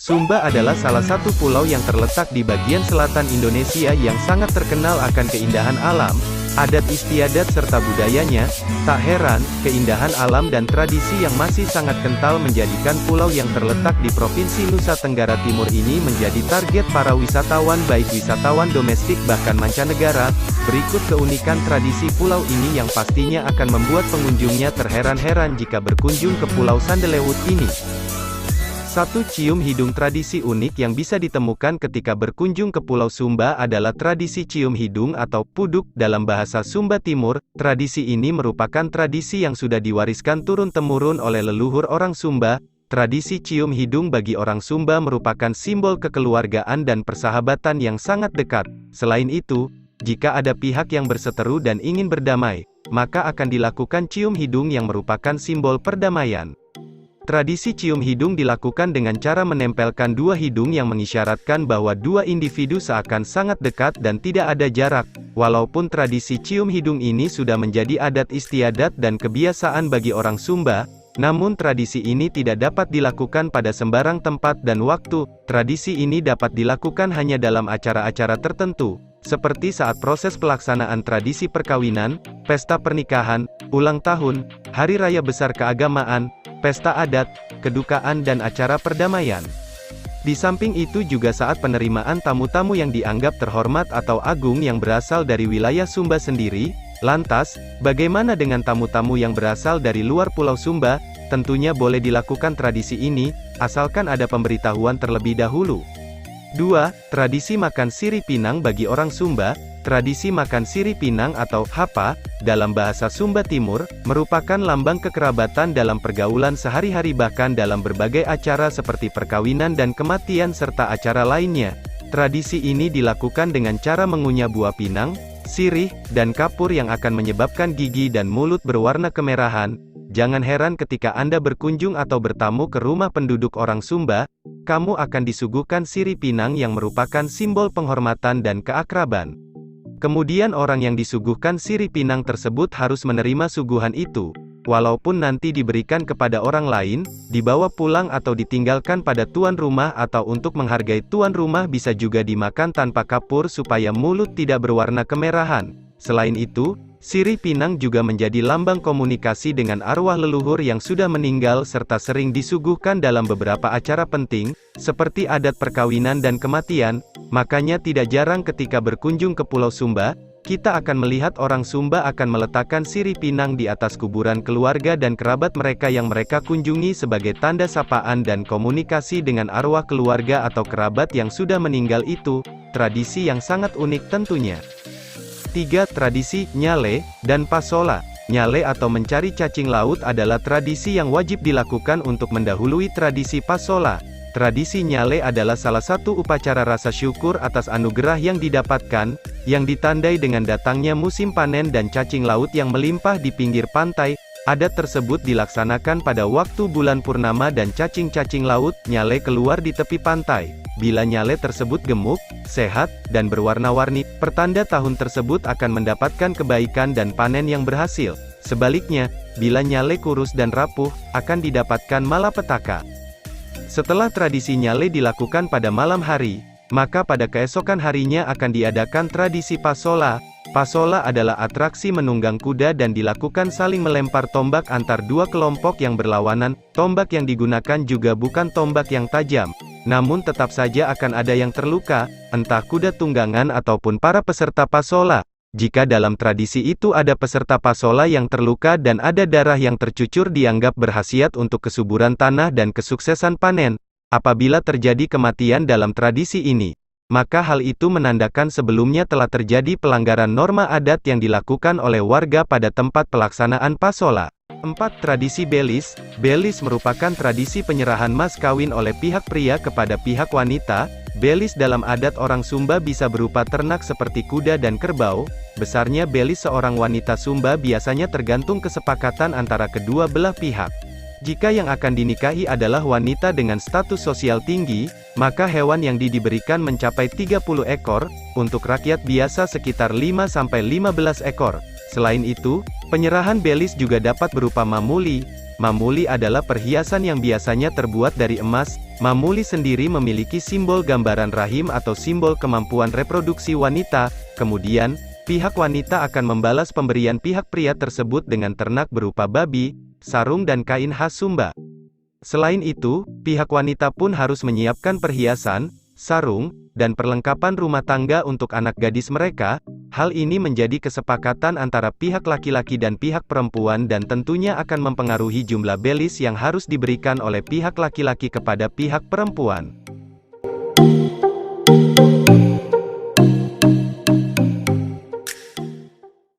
Sumba adalah salah satu pulau yang terletak di bagian selatan Indonesia yang sangat terkenal akan keindahan alam, adat istiadat serta budayanya. Tak heran, keindahan alam dan tradisi yang masih sangat kental menjadikan pulau yang terletak di Provinsi Nusa Tenggara Timur ini menjadi target para wisatawan baik wisatawan domestik bahkan mancanegara. Berikut keunikan tradisi pulau ini yang pastinya akan membuat pengunjungnya terheran-heran jika berkunjung ke Pulau Sandelewut ini. 1. Cium hidung. Tradisi unik yang bisa ditemukan ketika berkunjung ke Pulau Sumba adalah tradisi cium hidung atau puduk dalam bahasa Sumba Timur. Tradisi ini merupakan tradisi yang sudah diwariskan turun-temurun oleh leluhur orang Sumba. Tradisi cium hidung bagi orang Sumba merupakan simbol kekeluargaan dan persahabatan yang sangat dekat. Selain itu, jika ada pihak yang berseteru dan ingin berdamai, maka akan dilakukan cium hidung yang merupakan simbol perdamaian. Tradisi cium hidung dilakukan dengan cara menempelkan dua hidung yang mengisyaratkan bahwa dua individu seakan sangat dekat dan tidak ada jarak. Walaupun tradisi cium hidung ini sudah menjadi adat istiadat dan kebiasaan bagi orang Sumba, namun tradisi ini tidak dapat dilakukan pada sembarang tempat dan waktu. Tradisi ini dapat dilakukan hanya dalam acara-acara tertentu, seperti saat proses pelaksanaan tradisi perkawinan, pesta pernikahan, ulang tahun, hari raya besar keagamaan, pesta adat, kedukaan dan acara perdamaian. Di samping itu juga saat penerimaan tamu-tamu yang dianggap terhormat atau agung yang berasal dari wilayah Sumba sendiri. Lantas, bagaimana dengan tamu-tamu yang berasal dari luar Pulau Sumba? Tentunya boleh dilakukan tradisi ini, asalkan ada pemberitahuan terlebih dahulu. 2. Tradisi makan sirih pinang bagi orang Sumba. Tradisi makan sirih pinang atau hapa, dalam bahasa Sumba Timur, merupakan lambang kekerabatan dalam pergaulan sehari-hari bahkan dalam berbagai acara seperti perkawinan dan kematian serta acara lainnya. Tradisi ini dilakukan dengan cara mengunyah buah pinang, sirih, dan kapur yang akan menyebabkan gigi dan mulut berwarna kemerahan. Jangan heran ketika Anda berkunjung atau bertamu ke rumah penduduk orang Sumba, kamu akan disuguhkan sirih pinang yang merupakan simbol penghormatan dan keakraban. Kemudian orang yang disuguhkan sirih pinang tersebut harus menerima suguhan itu, walaupun nanti diberikan kepada orang lain, dibawa pulang atau ditinggalkan pada tuan rumah atau untuk menghargai tuan rumah bisa juga dimakan tanpa kapur supaya mulut tidak berwarna kemerahan. Selain itu, sirih pinang juga menjadi lambang komunikasi dengan arwah leluhur yang sudah meninggal serta sering disuguhkan dalam beberapa acara penting, seperti adat perkawinan dan kematian. Makanya tidak jarang ketika berkunjung ke Pulau Sumba, kita akan melihat orang Sumba akan meletakkan sirih pinang di atas kuburan keluarga dan kerabat mereka yang mereka kunjungi sebagai tanda sapaan dan komunikasi dengan arwah keluarga atau kerabat yang sudah meninggal itu. Tradisi yang sangat unik tentunya. 3. Tradisi nyale dan pasola. Nyale atau mencari cacing laut adalah tradisi yang wajib dilakukan untuk mendahului tradisi pasola. Tradisi nyale adalah salah satu upacara rasa syukur atas anugerah yang didapatkan, yang ditandai dengan datangnya musim panen dan cacing laut yang melimpah di pinggir pantai. Adat tersebut dilaksanakan pada waktu bulan purnama dan cacing-cacing laut nyale keluar di tepi pantai. Bila nyale tersebut gemuk, sehat, dan berwarna-warni, pertanda tahun tersebut akan mendapatkan kebaikan dan panen yang berhasil. Sebaliknya, bila nyale kurus dan rapuh, akan didapatkan malapetaka. Setelah tradisi nyale dilakukan pada malam hari, maka pada keesokan harinya akan diadakan tradisi pasola. Pasola adalah atraksi menunggang kuda dan dilakukan saling melempar tombak antar dua kelompok yang berlawanan. Tombak yang digunakan juga bukan tombak yang tajam, namun tetap saja akan ada yang terluka, entah kuda tunggangan ataupun para peserta pasola. Jika dalam tradisi itu ada peserta pasola yang terluka dan ada darah yang tercucur dianggap berkhasiat untuk kesuburan tanah dan kesuksesan panen. Apabila terjadi kematian dalam tradisi ini, maka hal itu menandakan sebelumnya telah terjadi pelanggaran norma adat yang dilakukan oleh warga pada tempat pelaksanaan pasola. 4. Tradisi belis. Belis merupakan tradisi penyerahan mas kawin oleh pihak pria kepada pihak wanita. Belis dalam adat orang Sumba bisa berupa ternak seperti kuda dan kerbau. Besarnya belis seorang wanita Sumba biasanya tergantung kesepakatan antara kedua belah pihak. Jika yang akan dinikahi adalah wanita dengan status sosial tinggi, maka hewan yang diberikan mencapai 30 ekor, untuk rakyat biasa sekitar 5-15 ekor. Selain itu, penyerahan belis juga dapat berupa mamuli. Mamuli adalah perhiasan yang biasanya terbuat dari emas, Mamuli sendiri memiliki simbol gambaran rahim atau simbol kemampuan reproduksi wanita, kemudian, pihak wanita akan membalas pemberian pihak pria tersebut dengan ternak berupa babi, sarung dan kain khas Sumba. Selain itu, pihak wanita pun harus menyiapkan perhiasan, sarung, dan perlengkapan rumah tangga untuk anak gadis mereka. Hal ini menjadi kesepakatan antara pihak laki-laki dan pihak perempuan dan tentunya akan mempengaruhi jumlah belis yang harus diberikan oleh pihak laki-laki kepada pihak perempuan.